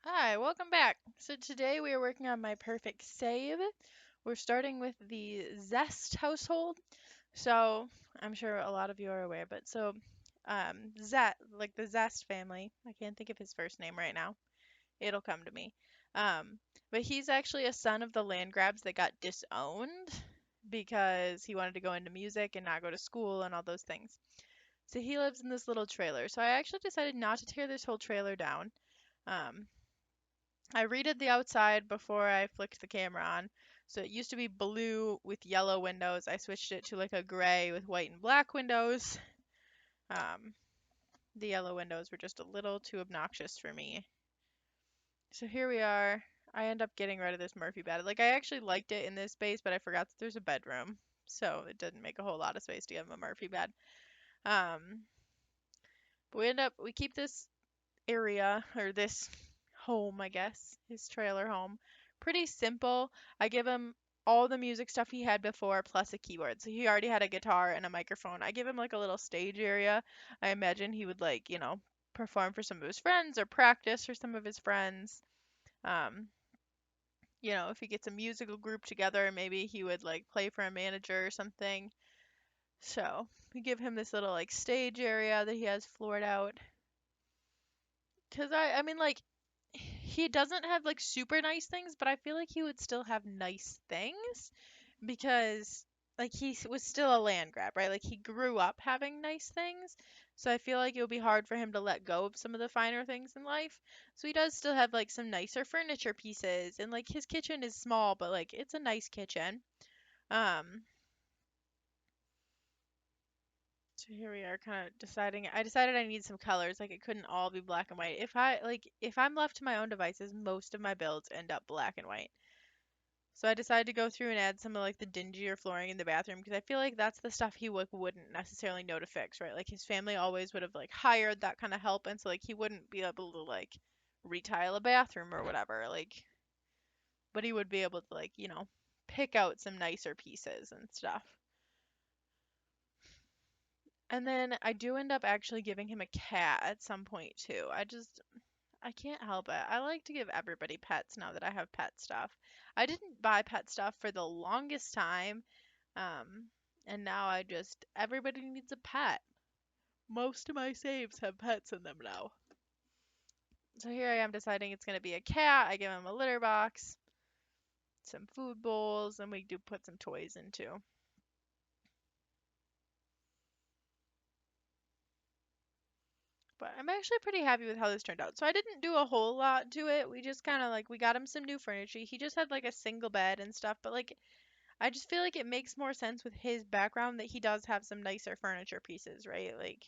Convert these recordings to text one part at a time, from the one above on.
Hi, welcome back. So today we are working on my perfect save. We're starting with the Zest household. So I'm sure a lot of you are aware, but Zest, like the Zest family, I can't think of his first name right now. It'll come to me. Um, but he's actually a son of the land grabs that got disowned because he wanted to go into music and not go to school and all those things. So he lives in this little trailer. So I actually decided not to tear this whole trailer down. Um, I redid the outside before I flicked the camera on. So it used to be blue with yellow windows. I switched it to like a gray with white and black windows. Um, the yellow windows were just a little too obnoxious for me. So here we are. I end up getting rid of this Murphy bed. Like I actually liked it in this space, but I forgot that there's a bedroom. So it didn't make a whole lot of space to give him a Murphy bed. Um, but we keep this area or this home, I guess, his trailer home. Pretty simple. I give him all the music stuff he had before plus a keyboard. So he already had a guitar and a microphone. I give him like a little stage area. I imagine he would perform for some of his friends or practice for some of his friends. Um, if he gets a musical group together, maybe he would like play for a manager or something. So we give him this little like stage area that he has floored out. Cause I mean like he doesn't have like super nice things, but I feel like he would still have nice things because like was still a land grab, right? Like he grew up having nice things. So I feel like it would be hard for him to let go of some of the finer things in life. So he does still have like some nicer furniture pieces and like his kitchen is small, but like it's a nice kitchen. Um so here we are kind of deciding. I decided I need some colors. Like it couldn't all be black and white. If I'm left to my own devices, most of my builds end up black and white. So I decided to go through and add some of like the dingier flooring in the bathroom because I feel like that's the stuff he wouldn't necessarily know to fix, right? Like his family always would have like hired that kind of help, and so like he wouldn't be able to like retile a bathroom or whatever, like, but he would be able to like, pick out some nicer pieces and stuff. And then I do end up actually giving him a cat at some point too. I can't help it. I like to give everybody pets now that I have pet stuff. I didn't buy pet stuff for the longest time. Um, and now everybody needs a pet. Most of my saves have pets in them now. So here I am deciding it's going to be a cat. I give him a litter box, some food bowls, and we do put some toys in too. But I'm actually pretty happy with how this turned out. So I didn't do a whole lot to it. We just kind of like, we got him some new furniture. He just had like a single bed and stuff, but like, I just feel like it makes more sense with his background that he does have some nicer furniture pieces, right? Like,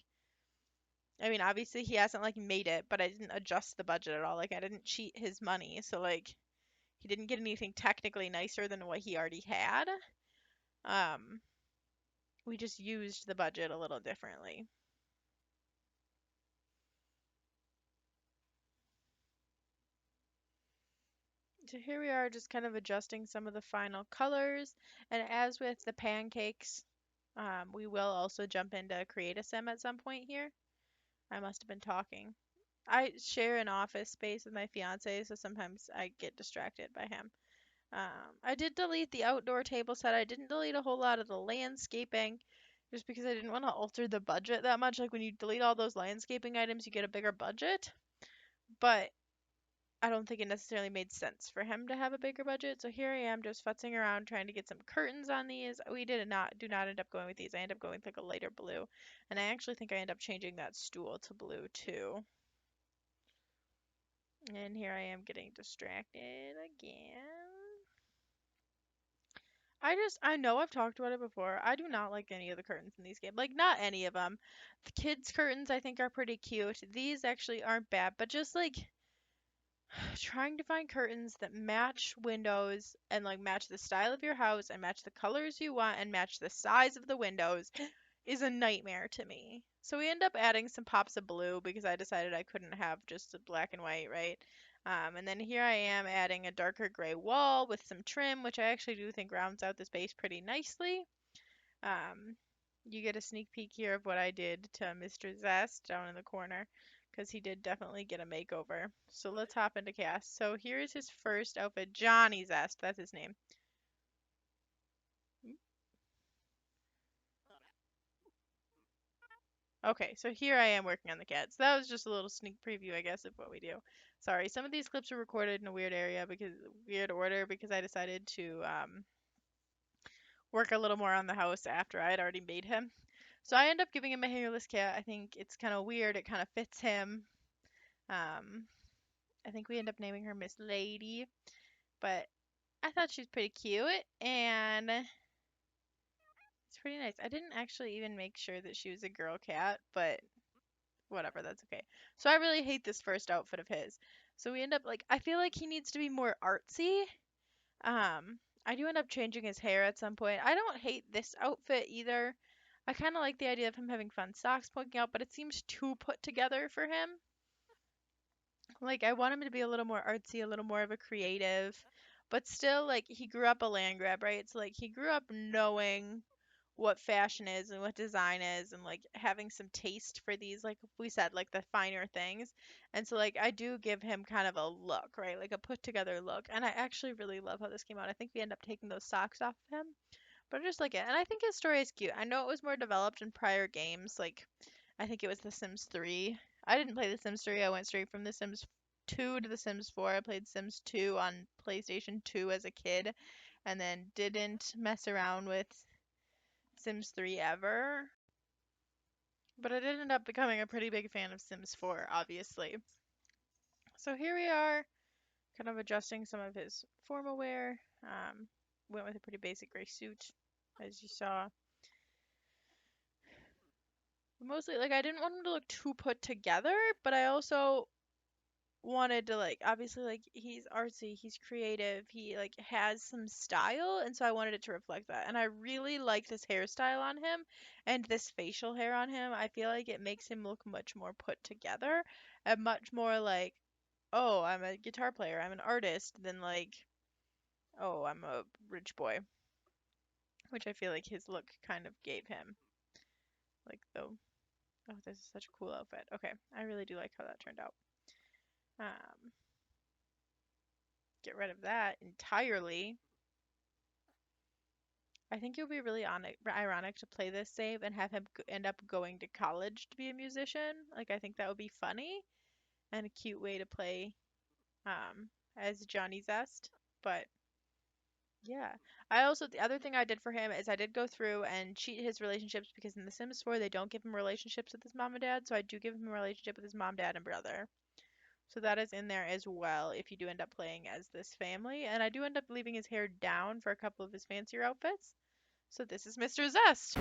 I mean, obviously he hasn't like made it, but I didn't adjust the budget at all. Like I didn't cheat his money, so like he didn't get anything technically nicer than what he already had. Um, we just used the budget a little differently. So here we are just kind of adjusting some of the final colors. And as with the pancakes, we will also jump into create a sim at some point here. I must have been talking. I share an office space with my fiance, so sometimes I get distracted by him. I did delete the outdoor table set. I didn't delete a whole lot of the landscaping just because I didn't want to alter the budget that much. Like when you delete all those landscaping items, you get a bigger budget. But I don't think it necessarily made sense for him to have a bigger budget. So here I am just futzing around trying to get some curtains on these. We did not do not end up going with these. I ended up going with like a lighter blue. And I actually think I end up changing that stool to blue too. And here I am getting distracted again. I know I've talked about it before. I do not like any of the curtains in these games. Like, not any of them. The kids' curtains I think are pretty cute. These actually aren't bad, but just like trying to find curtains that match windows and like match the style of your house and match the colors you want and match the size of the windows is a nightmare to me. So we end up adding some pops of blue because I decided I couldn't have just a black and white, right? And then here I am adding a darker gray wall with some trim, which I actually do think rounds out the space pretty nicely. Um, you get a sneak peek here of what I did to Mr. Zest down in the corner. because he did definitely get a makeover. So let's hop into cast. So here is his first outfit, Johnny Zest. That's his name. Okay, so here I am working on the cat. So that was just a little sneak preview, I guess, of what we do. Sorry, some of these clips are recorded in a weird area because weird order because I decided to work a little more on the house after I had already made him. So I end up giving him a hairless cat. I think it's kind of weird. It kind of fits him. Um, I think we end up naming her Miss Lady, but I thought she's pretty cute and it's pretty nice. I didn't actually even make sure that she was a girl cat, but whatever, that's okay. So I really hate this first outfit of his. So we end up like I feel like he needs to be more artsy. I do end up changing his hair at some point. I don't hate this outfit either. I kind of like the idea of him having fun socks poking out, but it seems too put together for him. Like I want him to be a little more artsy, a little more of a creative, but still like he grew up a land grab, right? So like he grew up knowing what fashion is and what design is and like having some taste for these like we said like the finer things. And so like I do give him kind of a look, right? Like a put together look. And I actually really love how this came out. I think we end up taking those socks off of him. But I just like it. And I think his story is cute. I know it was more developed in prior games. Like, I think it was The Sims 3. I didn't play The Sims 3. I went straight from The Sims 2 to The Sims 4. I played Sims 2 on PlayStation 2 as a kid and then didn't mess around with Sims 3 ever. But I did end up becoming a pretty big fan of Sims 4, obviously. So here we are, kind of adjusting some of his formal wear. Went with a pretty basic gray suit, as you saw. Mostly, like, I didn't want him to look too put together, but I also wanted to, like, obviously, like, he's artsy, he's creative, he, like, has some style, and so I wanted it to reflect that. And I really like this hairstyle on him and this facial hair on him. I feel like it makes him look much more put together and much more like, oh, I'm a guitar player, I'm an artist, than like, oh, I'm a rich boy, which I feel like his look kind of gave him. Like, though. Oh, this is such a cool outfit. Okay, I really do like how that turned out. Um, get rid of that entirely. I think it would be really ironic to play this save and have him end up going to college to be a musician. Like, I think that would be funny and a cute way to play as Johnny Zest. But yeah, I also the other thing I did for him is I did go through and cheat his relationships because in The Sims 4 they don't give him relationships with his mom and dad, so I do give him a relationship with his mom, dad, and brother. So that is in there as well if you do end up playing as this family. And I do end up leaving his hair down for a couple of his fancier outfits. So this is Mr. Zest.